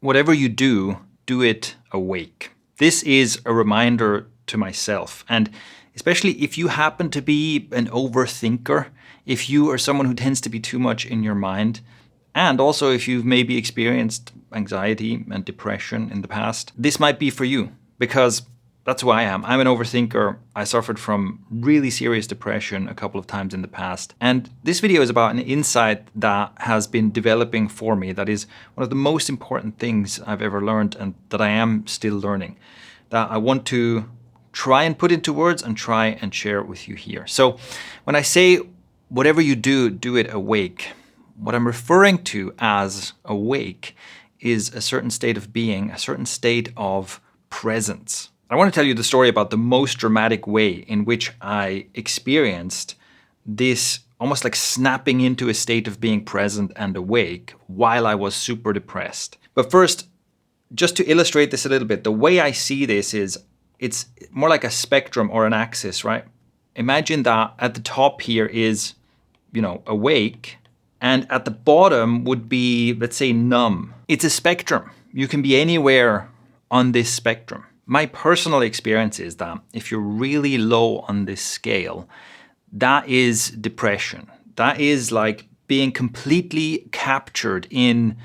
whatever you do, do it awake. This is a reminder to myself, and especially if you happen to be an overthinker, if you are someone who tends to be too much in your mind, and also if you've maybe experienced anxiety and depression in the past, this might be for you, because that's who I am. I'm an overthinker. I suffered from really serious depression a couple of times in the past. And this video is about an insight that has been developing for me that is one of the most important things I've ever learned and that I am still learning, that I want to try and put into words and try and share with you here. So when I say whatever you do, do it awake, what I'm referring to as awake is a certain state of being, a certain state of presence. I want to tell you the story about the most dramatic way in which I experienced this almost like snapping into a state of being present and awake while I was super depressed. But first, just to illustrate this a little bit, the way I see this is it's more like a spectrum or an axis, right? Imagine that at the top here is, awake, and at the bottom would be, let's say, numb. It's a spectrum. You can be anywhere on this spectrum. My personal experience is that if you're really low on this scale, that is depression. That is like being completely captured in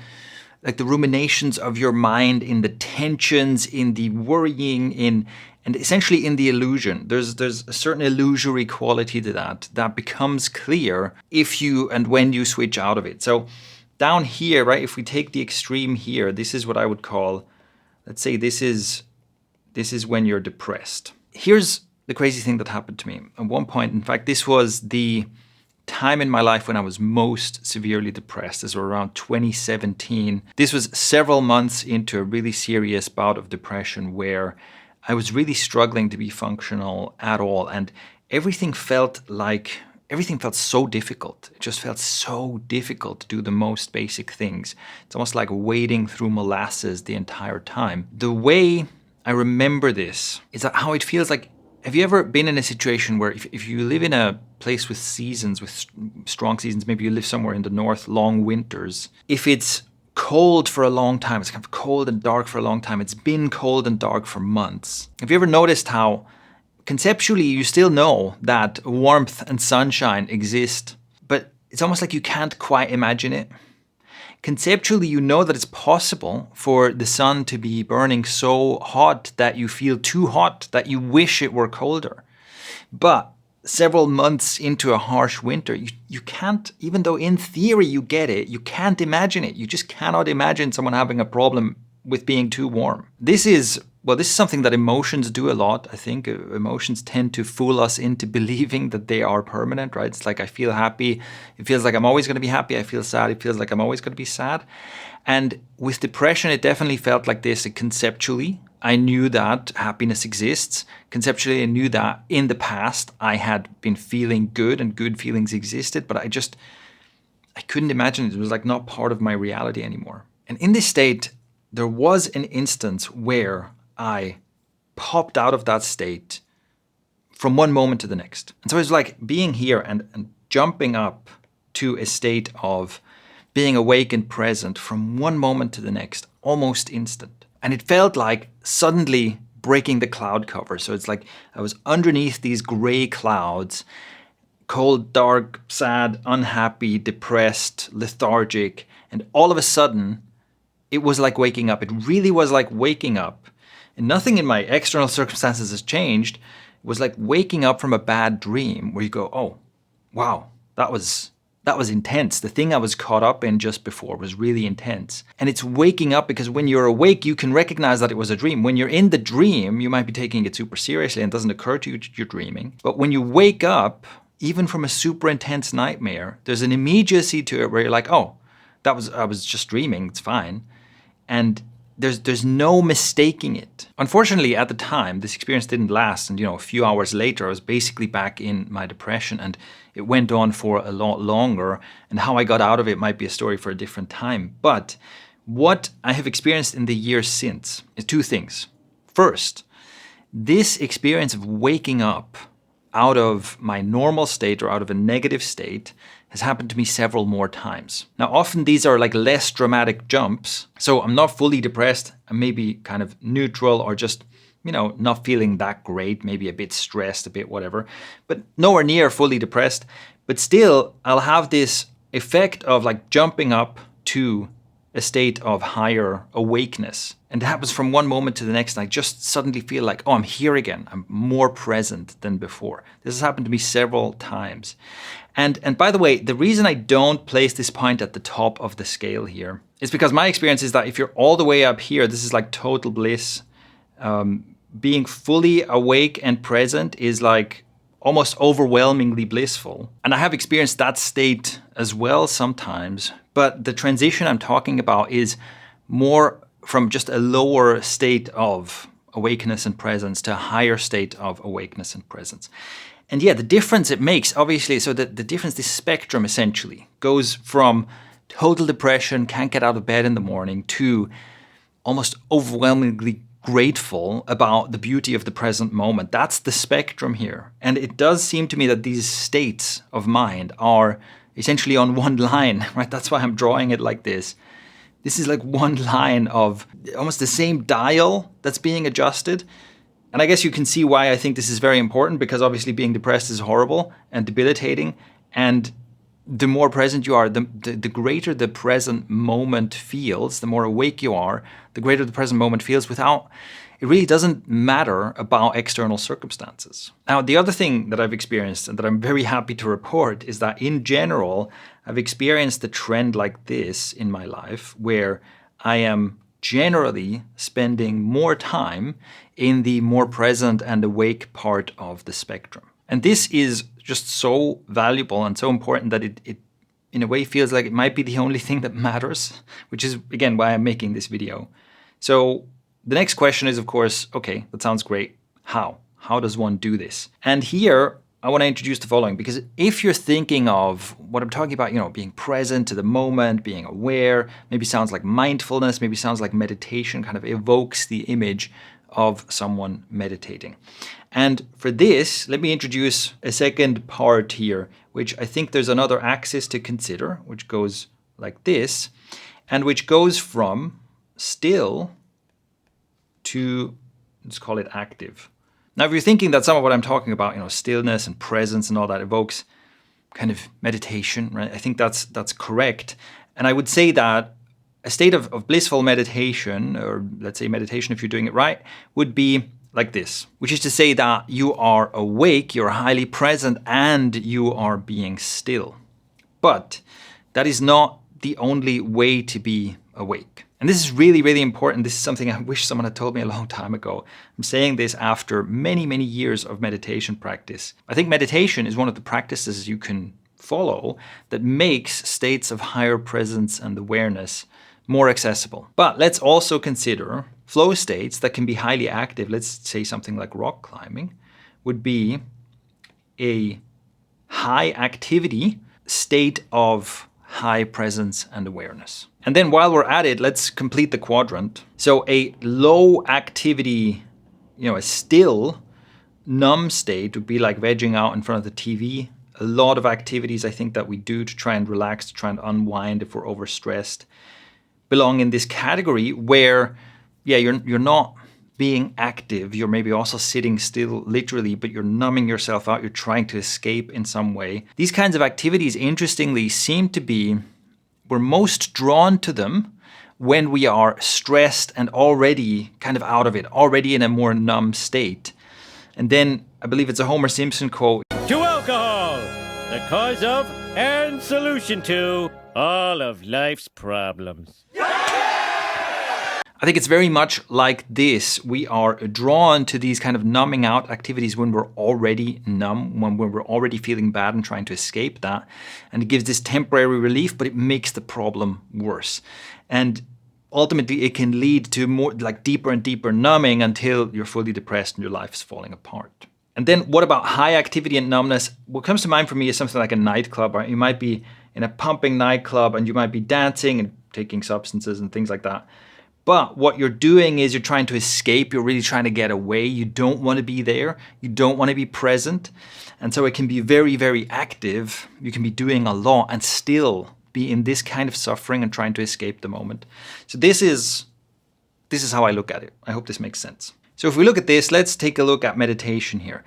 like the ruminations of your mind, in the tensions, in the worrying, and essentially in the illusion. There's a certain illusory quality to that becomes clear if you and when you switch out of it. So down here, right, if we take the extreme here, this is what I would call, let's say this is when you're depressed. Here's the crazy thing that happened to me. At one point, in fact, this was the time in my life when I was most severely depressed. This was around 2017. This was several months into a really serious bout of depression where I was really struggling to be functional at all. And everything felt so difficult. It just felt so difficult to do the most basic things. It's almost like wading through molasses the entire time. The way I remember this is that how it feels like, have you ever been in a situation where if you live in a place with seasons, with strong seasons, maybe you live somewhere in the north, long winters, if it's cold for a long time, it's kind of cold and dark for a long time, it's been cold and dark for months. Have you ever noticed how conceptually you still know that warmth and sunshine exist, but it's almost like you can't quite imagine it? Conceptually, you know that it's possible for the sun to be burning so hot that you feel too hot, that you wish it were colder. But several months into a harsh winter, you can't, even though in theory you get it, you can't imagine it. You just cannot imagine someone having a problem with being too warm. This is something that emotions do a lot. I think emotions tend to fool us into believing that they are permanent, right? It's like I feel happy. It feels like I'm always going to be happy. I feel sad. It feels like I'm always going to be sad. And with depression, it definitely felt like this. Conceptually, I knew that happiness exists. Conceptually, I knew that in the past I had been feeling good and good feelings existed, but I couldn't imagine it. It was like not part of my reality anymore. And in this state, there was an instance where I popped out of that state from one moment to the next. And so it was like being here and jumping up to a state of being awake and present from one moment to the next, almost instant. And it felt like suddenly breaking the cloud cover. So it's like I was underneath these gray clouds, cold, dark, sad, unhappy, depressed, lethargic. And all of a sudden, it was like waking up. It really was like waking up. And nothing in my external circumstances has changed. It was like waking up from a bad dream where you go, oh, wow, that was intense. The thing I was caught up in just before was really intense. And it's waking up because when you're awake, you can recognize that it was a dream. When you're in the dream, you might be taking it super seriously and it doesn't occur to you that you're dreaming. But when you wake up, even from a super intense nightmare, there's an immediacy to it where you're like, oh, I was just dreaming, it's fine. And there's no mistaking it. Unfortunately, at the time, this experience didn't last. And, a few hours later, I was basically back in my depression and it went on for a lot longer. And how I got out of it might be a story for a different time. But what I have experienced in the years since is two things. First, this experience of waking up out of my normal state or out of a negative state has happened to me several more times. Now, often these are like less dramatic jumps. So I'm not fully depressed. I'm maybe kind of neutral or just, not feeling that great, maybe a bit stressed, a bit whatever, but nowhere near fully depressed. But still, I'll have this effect of like jumping up to a state of higher awakeness. And it happens from one moment to the next. And I just suddenly feel like, oh, I'm here again. I'm more present than before. This has happened to me several times. And by the way, the reason I don't place this point at the top of the scale here is because my experience is that if you're all the way up here, this is like total bliss. Being fully awake and present is like almost overwhelmingly blissful. And I have experienced that state as well sometimes. But the transition I'm talking about is more from just a lower state of awakeness and presence to a higher state of awakeness and presence. And yeah, the difference it makes, obviously, so the difference, this spectrum essentially goes from total depression, can't get out of bed in the morning, to almost overwhelmingly grateful about the beauty of the present moment. That's the spectrum here. And it does seem to me that these states of mind are essentially on one line, right? That's why I'm drawing it like this. This is like one line of almost the same dial that's being adjusted. And I guess you can see why I think this is very important, because obviously being depressed is horrible and debilitating. And the more present you are, the greater the present moment feels, the more awake you are, the greater the present moment feels without, it really doesn't matter about external circumstances. Now, the other thing that I've experienced and that I'm very happy to report is that in general, I've experienced a trend like this in my life where I am generally spending more time in the more present and awake part of the spectrum. And this is just so valuable and so important that it in a way feels like it might be the only thing that matters, which is, again, why I'm making this video. So the next question is, of course, okay, that sounds great. How? How does one do this? And here, I want to introduce the following, because if you're thinking of what I'm talking about, being present to the moment, being aware, maybe sounds like mindfulness, maybe sounds like meditation, kind of evokes the image of someone meditating. And for this, let me introduce a second part here, which I think there's another axis to consider, which goes like this, and which goes from still to, let's call it active. Now, if you're thinking that some of what I'm talking about, stillness and presence and all that evokes kind of meditation, right? I think that's correct. And I would say that a state of blissful meditation, or let's say meditation if you're doing it right, would be like this, which is to say that you are awake, you're highly present, and you are being still. But that is not the only way to be awake. And this is really, really important. This is something I wish someone had told me a long time ago. I'm saying this after many, many years of meditation practice. I think meditation is one of the practices you can follow that makes states of higher presence and awareness more accessible. But let's also consider flow states that can be highly active. Let's say something like rock climbing would be a high activity state of high presence and awareness. And then while we're at it, let's complete the quadrant. So a low activity, a still numb state would be like vegging out in front of the TV. A lot of activities I think that we do to try and relax, to try and unwind if we're overstressed, belong in this category where, you're not being active. You're maybe also sitting still literally, but you're numbing yourself out. You're trying to escape in some way. These kinds of activities, interestingly, seem to be, we're most drawn to them when we are stressed and already kind of out of it, already in a more numb state. And then I believe it's a Homer Simpson quote. To alcohol, the cause of and solution to all of life's problems. I think it's very much like this. We are drawn to these kind of numbing out activities when we're already numb, when we're already feeling bad and trying to escape that. And it gives this temporary relief, but it makes the problem worse. And ultimately, it can lead to more like deeper and deeper numbing until you're fully depressed and your life is falling apart. And then what about high activity and numbness? What comes to mind for me is something like a nightclub, right? You might be in a pumping nightclub and you might be dancing and taking substances and things like that. But what you're doing is you're trying to escape. You're really trying to get away. You don't want to be there. You don't want to be present. And so it can be very, very active. You can be doing a lot and still be in this kind of suffering and trying to escape the moment. So this is how I look at it. I hope this makes sense. So if we look at this, let's take a look at meditation here.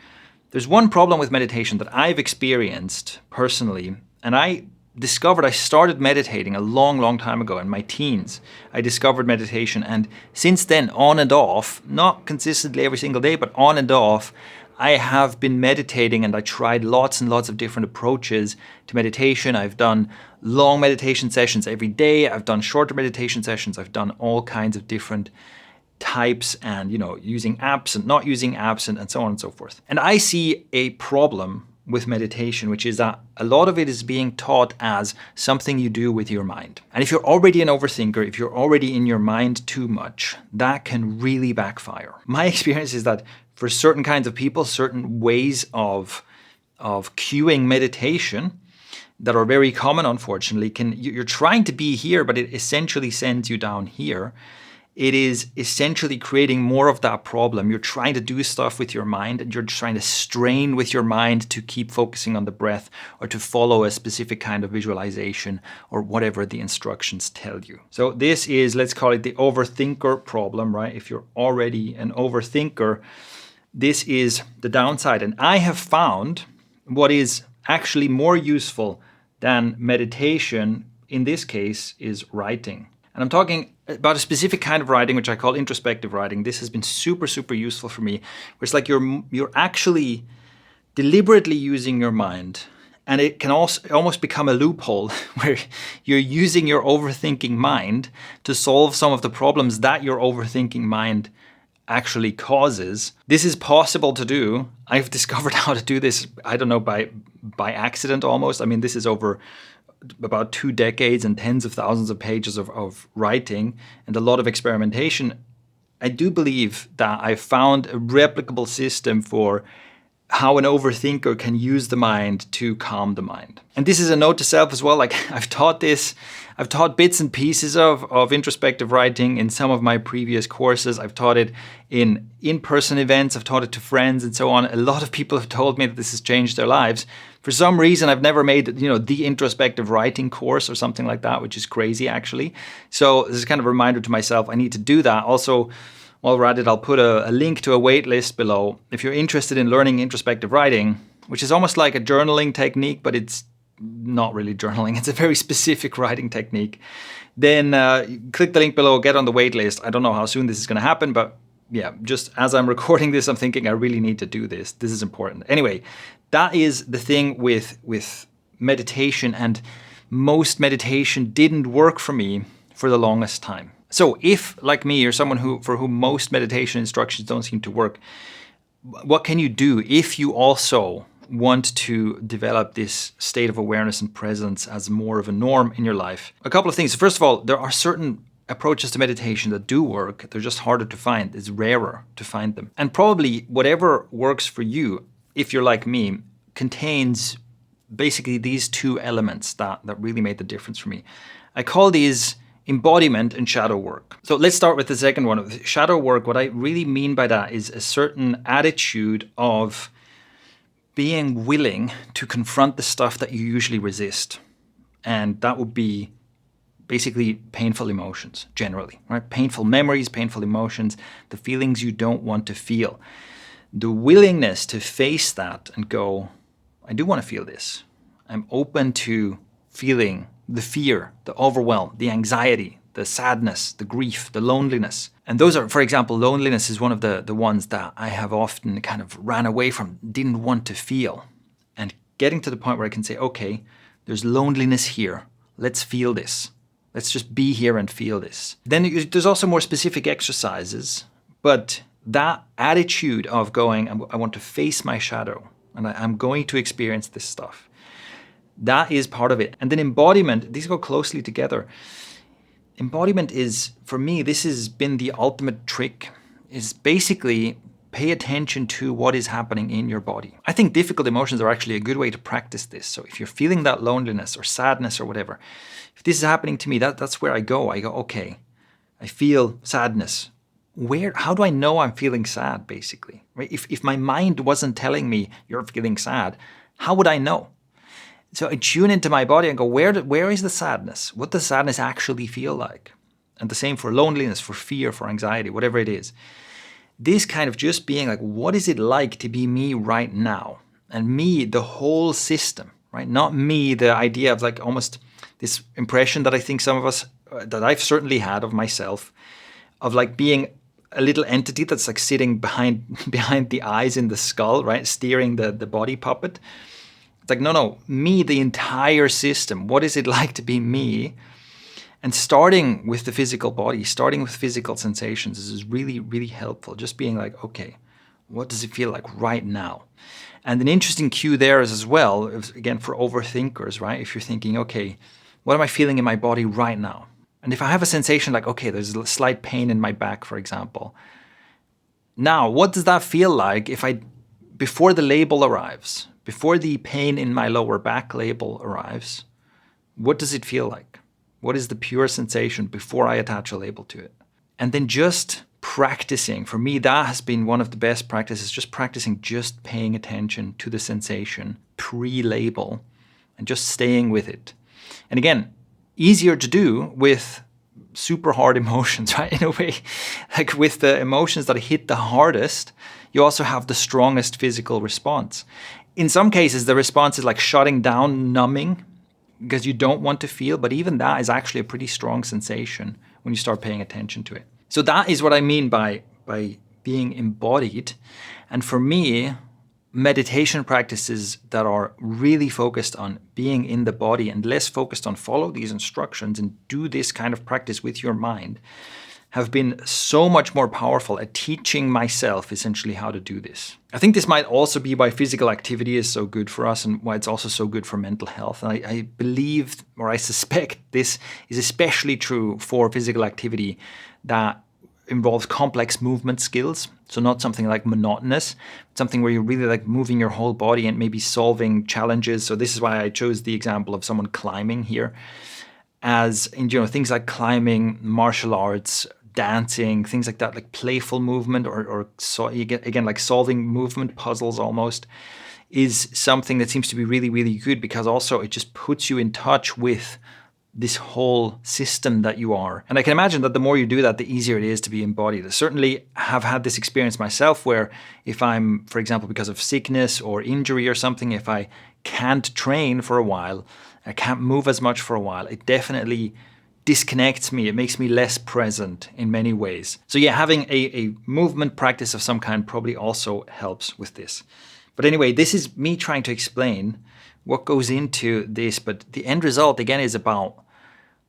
There's one problem with meditation that I've experienced personally, and I started meditating a long, long time ago in my teens. I discovered meditation, and since then, on and off, not consistently every single day, but on and off, I have been meditating, and I tried lots and lots of different approaches to meditation. I've done long meditation sessions every day. I've done shorter meditation sessions. I've done all kinds of different types, and using apps and not using apps, and so on and so forth. And I see a problem with meditation, which is that a lot of it is being taught as something you do with your mind. And if you're already an overthinker, if you're already in your mind too much, that can really backfire. My experience is that for certain kinds of people, certain ways of cueing meditation that are very common, unfortunately, you're trying to be here, but it essentially sends you down here. It is essentially creating more of that problem. You're trying to do stuff with your mind, and you're trying to strain with your mind to keep focusing on the breath or to follow a specific kind of visualization or whatever the instructions tell you. So this is, let's call it the overthinker problem, right? If you're already an overthinker, this is the downside. And I have found what is actually more useful than meditation in this case is writing. And I'm talking about a specific kind of writing, which I call introspective writing. This has been super, super useful for me, where it's like you're actually deliberately using your mind, and it can also almost become a loophole where you're using your overthinking mind to solve some of the problems that your overthinking mind actually causes. This is possible to do. I've discovered how to do this, I don't know, by accident almost. I mean, this is over about 2 decades and tens of thousands of pages of writing and a lot of experimentation. I do believe that I found a replicable system for how an overthinker can use the mind to calm the mind. And this is a note to self as well. Like I've taught bits and pieces of introspective writing in some of my previous courses. I've taught it in in-person events. I've taught it to friends and so on. A lot of people have told me that this has changed their lives. For some reason, I've never made, the introspective writing course or something like that, which is crazy actually. So this is kind of a reminder to myself, I need to do that. Also, while we're at it, I'll put a link to a wait list below. If you're interested in learning introspective writing, which is almost like a journaling technique, but it's not really journaling. It's a very specific writing technique. Then click the link below, get on the wait list. I don't know how soon this is going to happen, but yeah, just as I'm recording this, I'm thinking I really need to do this. This is important. Anyway, that is the thing with meditation, and most meditation didn't work for me for the longest time. So if, like me, you're someone for whom most meditation instructions don't seem to work, what can you do if you also want to develop this state of awareness and presence as more of a norm in your life? A couple of things. First of all, there are certain approaches to meditation that do work. They're just harder to find. It's rarer to find them. And probably whatever works for you, if you're like me, contains basically these 2 elements that really made the difference for me. I call these embodiment and shadow work. So let's start with the second one. Shadow work, what I really mean by that is a certain attitude of being willing to confront the stuff that you usually resist. And that would be basically painful emotions, generally, right? Painful memories, painful emotions, the feelings you don't want to feel. The willingness to face that and go, I do want to feel this. I'm open to feeling the fear, the overwhelm, the anxiety, the sadness, the grief, the loneliness. And those are, for example, loneliness is one of the ones that I have often kind of ran away from, didn't want to feel. And getting to the point where I can say, okay, there's loneliness here. Let's feel this. Let's just be here and feel this. Then there's also more specific exercises, but that attitude of going, I want to face my shadow and I'm going to experience this stuff. That is part of it. And then embodiment, these go closely together. Embodiment is, for me, this has been the ultimate trick, is basically pay attention to what is happening in your body. I think difficult emotions are actually a good way to practice this. So if you're feeling that loneliness or sadness or whatever, if this is happening to me, that's where I go. I go, okay, I feel sadness. How do I know I'm feeling sad, basically? Right? If my mind wasn't telling me you're feeling sad, how would I know? So I tune into my body and go, where is the sadness? What does sadness actually feel like? And the same for loneliness, for fear, for anxiety, whatever it is. This kind of just being like, what is it like to be me right now? And me, the whole system, right? Not me, the idea of like almost this impression that I think some of us, that I've certainly had of myself, of like being a little entity that's like sitting behind the eyes in the skull, right? Steering the body puppet. It's like, no, me, the entire system. What is it like to be me? And starting with the physical body, starting with physical sensations is really, really helpful. Just being like, okay, what does it feel like right now? And an interesting cue there is as well, again, for overthinkers, right? If you're thinking, okay, what am I feeling in my body right now? And if I have a sensation like, okay, there's a slight pain in my back, for example. Now, what does that feel like before the label arrives, before the pain in my lower back label arrives, what does it feel like? What is the pure sensation before I attach a label to it? And then just practicing, for me, that has been one of the best practices, just practicing, just paying attention to the sensation pre-label and just staying with it. And again, easier to do with super hard emotions, right? In a way, like with the emotions that hit the hardest, you also have the strongest physical response. In some cases, the response is like shutting down, numbing, because you don't want to feel, but even that is actually a pretty strong sensation when you start paying attention to it. So that is what I mean by being embodied. And for me, meditation practices that are really focused on being in the body and less focused on follow these instructions and do this kind of practice with your mind have been so much more powerful at teaching myself essentially how to do this. I think this might also be why physical activity is so good for us and why it's also so good for mental health. And I believe, or I suspect, this is especially true for physical activity that involves complex movement skills. So not something like monotonous, something where you're really like moving your whole body and maybe solving challenges. So this is why I chose the example of someone climbing here, as in, things like climbing, martial arts, dancing, things like that, like playful movement or again, like solving movement puzzles almost, is something that seems to be really, really good because also it just puts you in touch with this whole system that you are. And I can imagine that the more you do that, the easier it is to be embodied. I certainly have had this experience myself where if I'm, for example, because of sickness or injury or something, if I can't train for a while, I can't move as much for a while, it definitely disconnects me. It makes me less present in many ways. So yeah, having a movement practice of some kind probably also helps with this. But anyway, this is me trying to explain what goes into this, but the end result again is about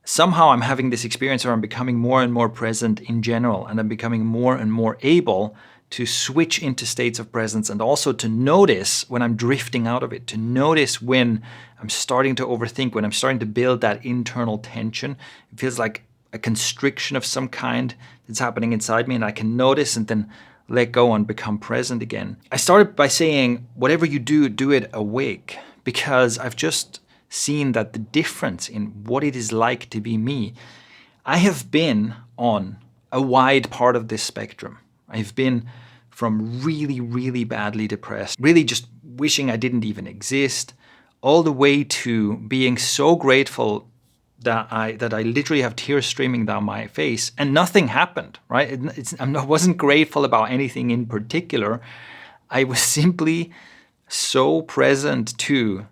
somehow I'm having this experience where I'm becoming more and more present in general, and I'm becoming more and more able to switch into states of presence and also to notice when I'm drifting out of it, to notice when I'm starting to overthink, when I'm starting to build that internal tension. It feels like a constriction of some kind that's happening inside me, and I can notice and then let go and become present again. I started by saying, whatever you do, do it awake, because I've just seen that the difference in what it is like to be me. I have been on a wide part of this spectrum. I've been from really, really badly depressed, really just wishing I didn't even exist, all the way to being so grateful that I literally have tears streaming down my face and nothing happened, right? I wasn't grateful about anything in particular. I was simply so present to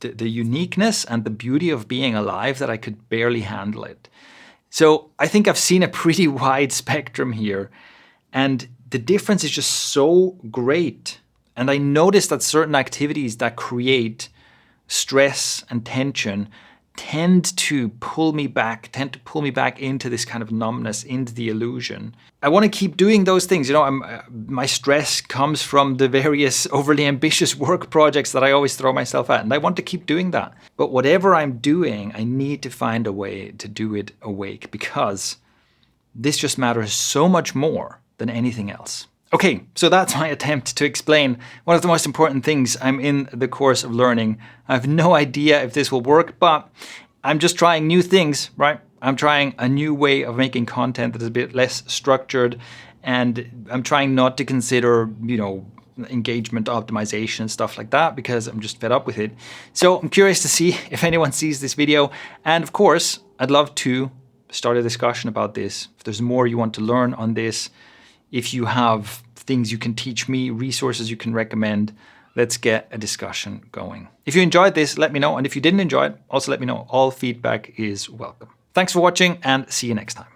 the uniqueness and the beauty of being alive that I could barely handle it. So I think I've seen a pretty wide spectrum here, and the difference is just so great. And I noticed that certain activities that create stress and tension tend to pull me back into this kind of numbness, into the illusion. I want to keep doing those things. My stress comes from the various overly ambitious work projects that I always throw myself at, and I want to keep doing that. But whatever I'm doing, I need to find a way to do it awake, because this just matters so much more than anything else. Okay, so that's my attempt to explain one of the most important things I'm in the course of learning. I have no idea if this will work, but I'm just trying new things, right? I'm trying a new way of making content that is a bit less structured, and I'm trying not to consider, engagement optimization and stuff like that, because I'm just fed up with it. So I'm curious to see if anyone sees this video. And of course, I'd love to start a discussion about this. If there's more you want to learn on this, if you have things you can teach me, resources you can recommend, let's get a discussion going. If you enjoyed this, let me know. And if you didn't enjoy it, also let me know. All feedback is welcome. Thanks for watching, and see you next time.